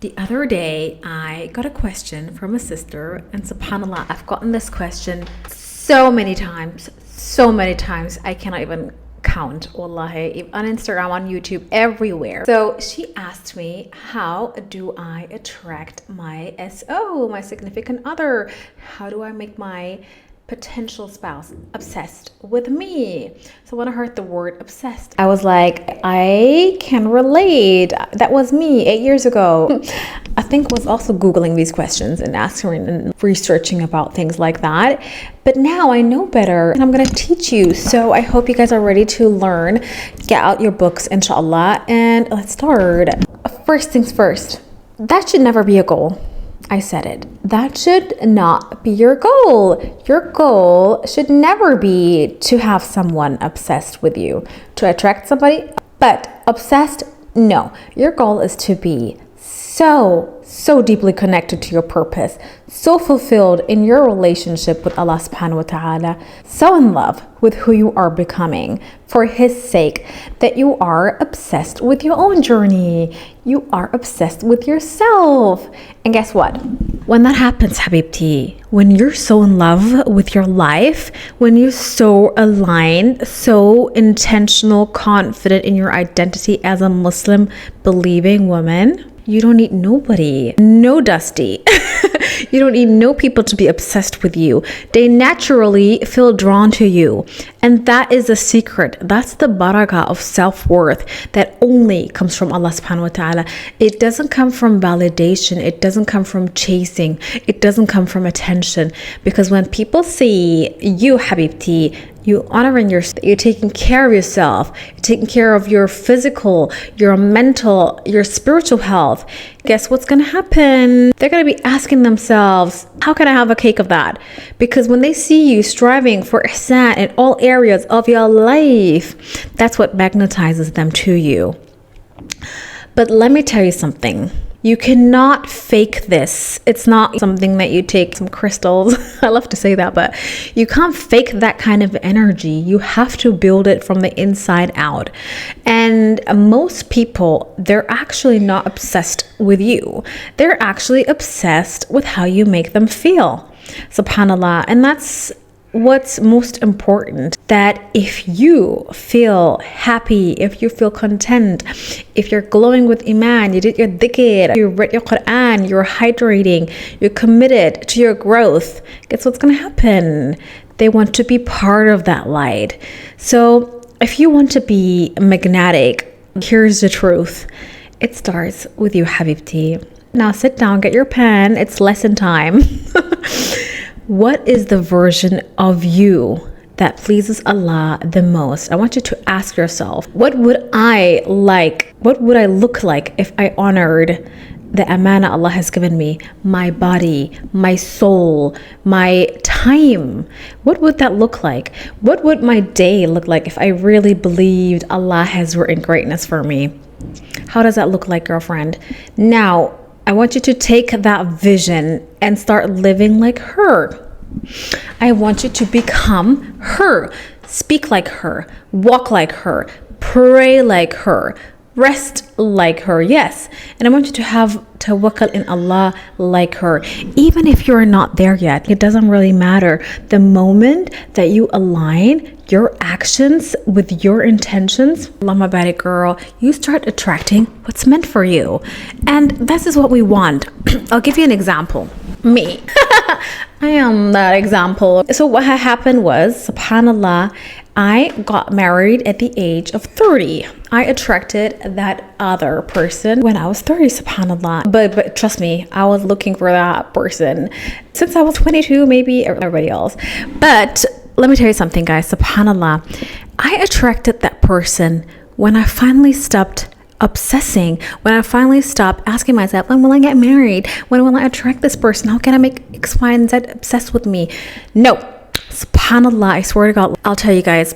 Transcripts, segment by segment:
The other day, I got a question from a sister, and subhanAllah, I've gotten this question so many times, I cannot even count, wallahi, on Instagram, on YouTube, everywhere. So she asked me, how do I attract my SO, my significant other? How do I make my potential spouse obsessed with me? So when I heard the word obsessed, I was like, I can relate. That was me 8 years ago. I think was also Googling these questions and asking and researching about things like that. But now I know better and I'm going to teach you. So I hope you guys are ready to learn. Get out your books, inshallah, and let's start. First things first, that should never be a goal. I said it. That should not be your goal. Your goal should never be to have someone obsessed with you, to attract somebody, but obsessed, no. Your goal is to be so deeply connected to your purpose, so fulfilled in your relationship with Allah subhanahu wa ta'ala, so in love with who you are becoming for His sake, that you are obsessed with your own journey. You are obsessed with yourself. And guess what? When that happens, Habibti, when you're so in love with your life, when you're so aligned, so intentional, confident in your identity as a Muslim believing woman, you don't need nobody, no dusty. You don't need no people to be obsessed with you. They naturally feel drawn to you. And that is the secret. That's the barakah of self-worth that only comes from Allah subhanahu wa ta'ala. It doesn't come from validation. It doesn't come from chasing. It doesn't come from attention. Because when people see you, Habibti, you honoring you're taking care of yourself, you're taking care of your physical, your mental, your spiritual health. Guess what's going to happen? They're going to be asking themselves, how can I have a cake of that? Because when they see you striving for ihsan in all areas of your life, that's what magnetizes them to you. But let me tell you something. You cannot fake this. It's not something that you take some crystals. I love to say that, but you can't fake that kind of energy. You have to build it from the inside out. And most people, they're actually not obsessed with you. They're actually obsessed with how you make them feel. SubhanAllah. And that's what's most important, that if you feel happy, if you feel content, if you're glowing with iman, you did your dhikr, you read your Quran, you're hydrating, you're committed to your growth, guess what's going to happen? They want to be part of that light. So if you want to be magnetic, here's the truth. It starts with you, Habibti. Now sit down, get your pen. It's lesson time. What is the version of you that pleases Allah the most? I want you to ask yourself, what would I look like if I honored the amana Allah has given me, my body, my soul, my time? What would that look like? What would my day look like if I really believed Allah has written greatness for me? How does that look like, girlfriend? Now, I want you to take that vision and start living like her. I want you to become her. Speak like her. Walk like her. Pray like her. Rest like her. Yes. And I want you to have tawakkul in Allah like her. Even if you're not there yet, it doesn't really matter. The moment that you align your actions with your intentions, Allahumma barik, girl, you start attracting what's meant for you. And this is what we want. I'll give you an example. Me. I am that example. So what had happened was, subhanAllah, I got married at the age of 30. I attracted that other person when I was 30, subhanAllah. But trust me, I was looking for that person since I was 22, maybe everybody else. But let me tell you something, guys, subhanAllah. I attracted that person when I finally stopped obsessing, when I finally stopped asking myself, when will I get married? When will I attract this person? How can I make X, Y, and Z obsessed with me? No. SubhanAllah, I swear to God, I'll tell you guys,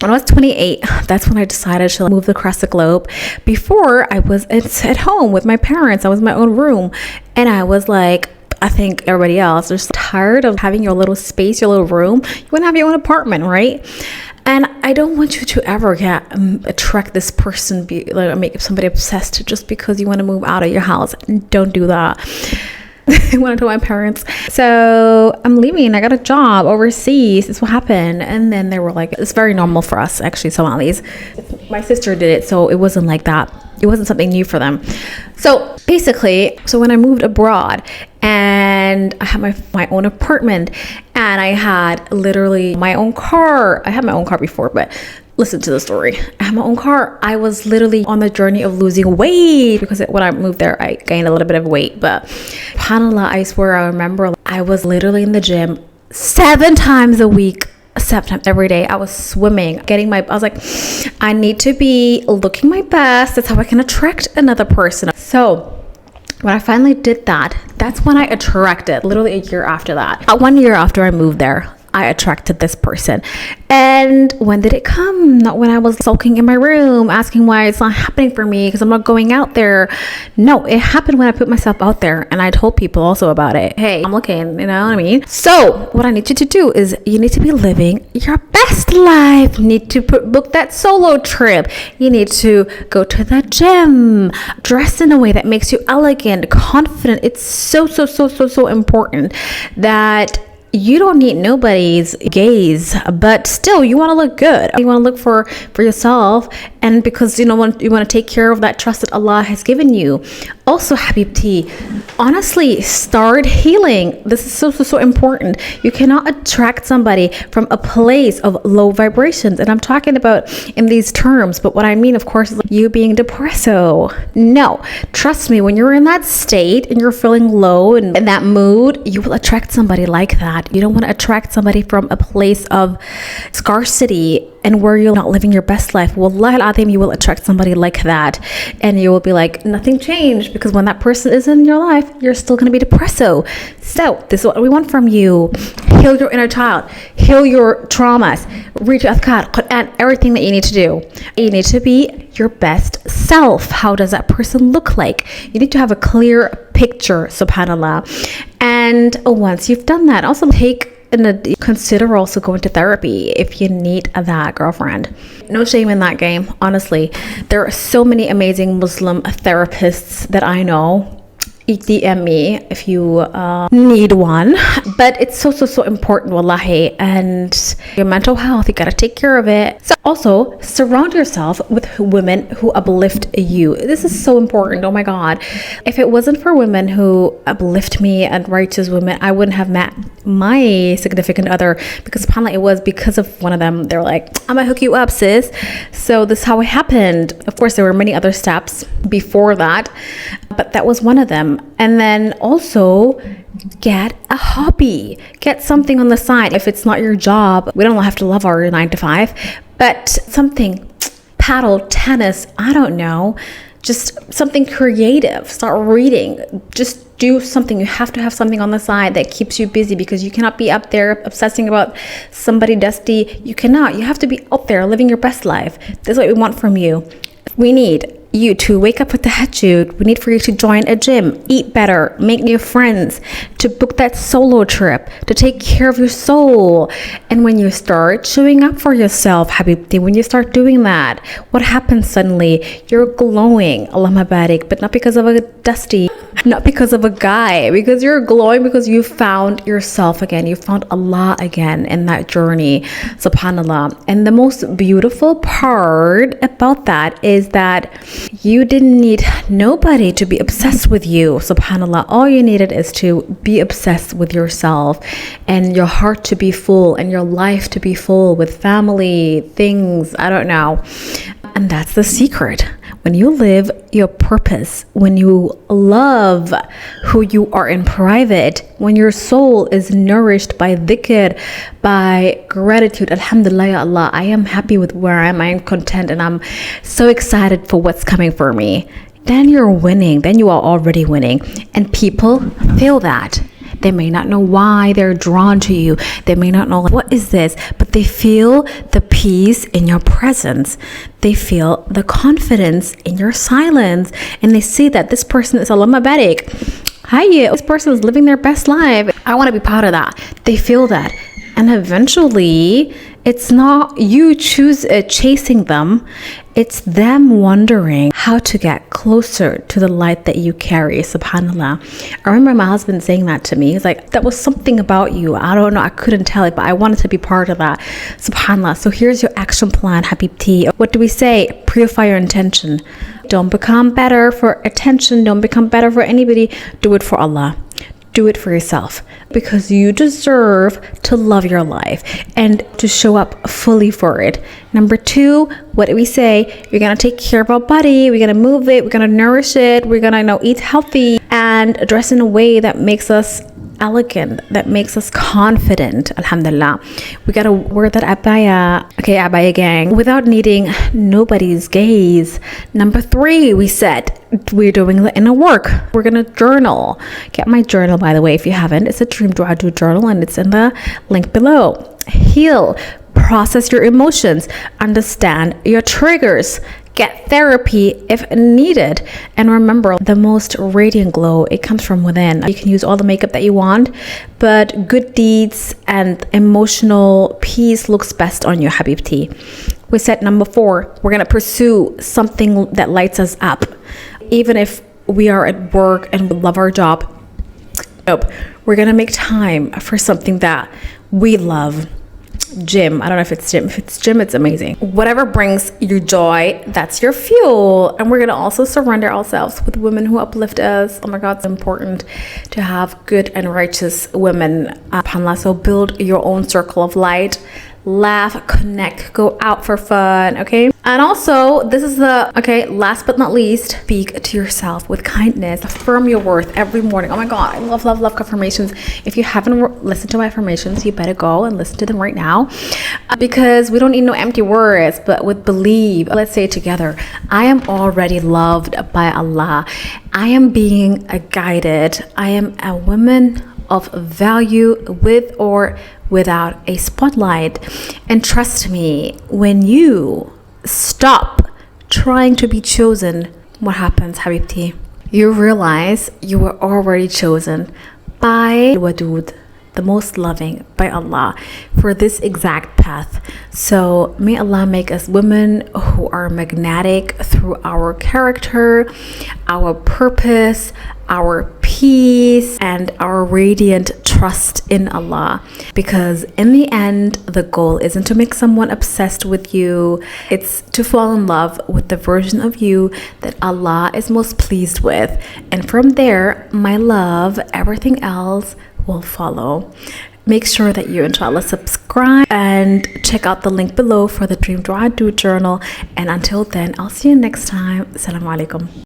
when I was 28, that's when I decided to move across the globe. Before, I was at home with my parents. I was in my own room. And I was like, I think everybody else is tired of having your little space, your little room. You want to have your own apartment, right? And I don't want you to ever attract this person, make somebody obsessed just because you want to move out of your house. Don't do that. I went to my parents. So I'm leaving. I got a job overseas. This will happen. And then they were like, it's very normal for us, actually, Somalis. My sister did it, so it wasn't like that. It wasn't something new for them. So basically, when I moved abroad and I had my own apartment and I had literally my own car. I had my own car before, but listen to the story. I had my own car. I was literally on the journey of losing weight because when I moved there, I gained a little bit of weight. But subhanAllah, I swear I remember I was literally in the gym 7 times a week. 7 times every day. I was swimming, I was like, I need to be looking my best. That's how I can attract another person. So when I finally did that, that's when I attracted, literally a year after that. 1 year after I moved there, I attracted this person. And when did it come? Not when I was sulking in my room, asking why it's not happening for me because I'm not going out there. No, it happened when I put myself out there and I told people also about it. Hey, I'm looking, you know what I mean? So what I need you to do is you need to be living your best life. You need to book that solo trip. You need to go to the gym, dress in a way that makes you elegant, confident. It's so important that you don't need nobody's gaze, but still you want to look good. You want to look for yourself, and because you want to take care of that trust that Allah has given you. Also, Habibti, honestly, start healing. This is so important. You cannot attract somebody from a place of low vibrations, and I'm talking about in these terms, but what I mean, of course, is like you being depresso. No, trust me, when you're in that state and you're feeling low and in that mood, you will attract somebody like that. You don't want to attract somebody from a place of scarcity and where you're not living your best life. Wallahi al-azim, you will attract somebody like that, and you will be like, nothing changed, because when that person is in your life, you're still going to be depresso. So this is what we want from you. Heal your inner child, heal your traumas, read your adhkar, Quran, everything that you need to do. You need to be your best self. How does that person look like? You need to have a clear picture, subhanallah. And once you've done that, also consider also going to therapy if you need that, girlfriend. No shame in that game, honestly. There are so many amazing Muslim therapists that I know. DM me if you need one. But it's so important, wallahi. And your mental health, you gotta take care of it. So also surround yourself with women who uplift you. This is so important. Oh my God, if it wasn't for women who uplift me and righteous women, I wouldn't have met my significant other, because subhanAllah, it was because of one of them. They're like, I'm gonna hook you up, sis. So this is how it happened. Of course, there were many other steps before that, but that was one of them. And then also get a hobby, get something on the side. If it's not your job, we don't have to love our 9 to 5, but something, paddle, tennis, I don't know, just something creative. Start reading, just do something. You have to have something on the side that keeps you busy, because you cannot be up there obsessing about somebody dusty. You cannot. You have to be out there living your best life. This is what we want from you. We need you to wake up with the tahajjud. We need for you to join a gym, eat better, make new friends, to book that solo trip, to take care of your soul. And when you start showing up for yourself, Habibti, when you start doing that, what happens suddenly? You're glowing, Allahumma barik, but not because of a dusty, not because of a guy, because you're glowing because you found yourself again. You found Allah again in that journey, subhanallah. And the most beautiful part about that is that you didn't need nobody to be obsessed with you, subhanallah. All you needed is to be obsessed with yourself, and your heart to be full, and your life to be full with family, things, I don't know. And that's the secret. When you live your purpose, when you love who you are in private, when your soul is nourished by dhikr, by gratitude, alhamdulillah, ya Allah, I am happy with where I am, I am content, and I'm so excited for what's coming for me, then you're winning. Then you are already winning. And people feel that. They may not know why they're drawn to you. They may not know, like, what is this? But they feel the peace in your presence. They feel the confidence in your silence. And they see that this person is Allahumma barik. Hi, this person is living their best life. I want to be part of that. They feel that. And eventually, it's not you chasing them. It's them wondering how to get closer to the light that you carry, subhanAllah. I remember my husband saying that to me. He's like, that was something about you. I don't know. I couldn't tell it, but I wanted to be part of that. SubhanAllah. So here's your action plan, Habibti. What do we say? Purify your intention. Don't become better for attention. Don't become better for anybody. Do it for Allah. Do it for yourself, because you deserve to love your life and to show up fully for it. Number 2, what do we say? You're going to take care of our body. We're going to move it. We're going to nourish it. We're going to eat healthy and dress in a way that makes us elegant, that makes us confident. Alhamdulillah. We got to wear that abaya. Okay, abaya gang, without needing nobody's gaze. Number 3, we said we're doing the inner work. We're going to journal. Get my journal, by the way, if you haven't. It's a Dream Dua Do journal, and it's in the link below. Heal. Process your emotions. Understand your triggers. Get therapy if needed. And remember, the most radiant glow, it comes from within. You can use all the makeup that you want, but good deeds and emotional peace looks best on you, Habibti. We said number 4, we're going to pursue something that lights us up. Even if we are at work and we love our job, we're going to make time for something that we love. Gym. I don't know if it's gym. If it's gym, it's amazing. Whatever brings you joy, that's your fuel. And we're going to also surrender ourselves with women who uplift us. Oh my God, it's important to have good and righteous women. SubhanAllah. So build your own circle of light. Laugh, connect, go out for fun, okay? And also, this is last but not least, speak to yourself with kindness. Affirm your worth every morning. Oh my God, I love affirmations. If you haven't listened to my affirmations, you better go and listen to them right now, because we don't need no empty words, but with believe. Let's say it together. I am already loved by Allah. I am being guided. I am a woman of value, with or without a spotlight. And trust me, when you stop trying to be chosen, what happens, Habibti? You realize you were already chosen by Wadud, the most loving, by Allah, for this exact path. So may Allah make us women who are magnetic through our character, our purpose, our peace, and our radiant trust in Allah. Because in the end, the goal isn't to make someone obsessed with you. It's to fall in love with the version of you that Allah is most pleased with. And from there, my love, everything else will follow. Make sure that you, inshallah, subscribe and check out the link below for the Dream Dua Do journal. And until then, I'll see you next time. Assalamu alaikum.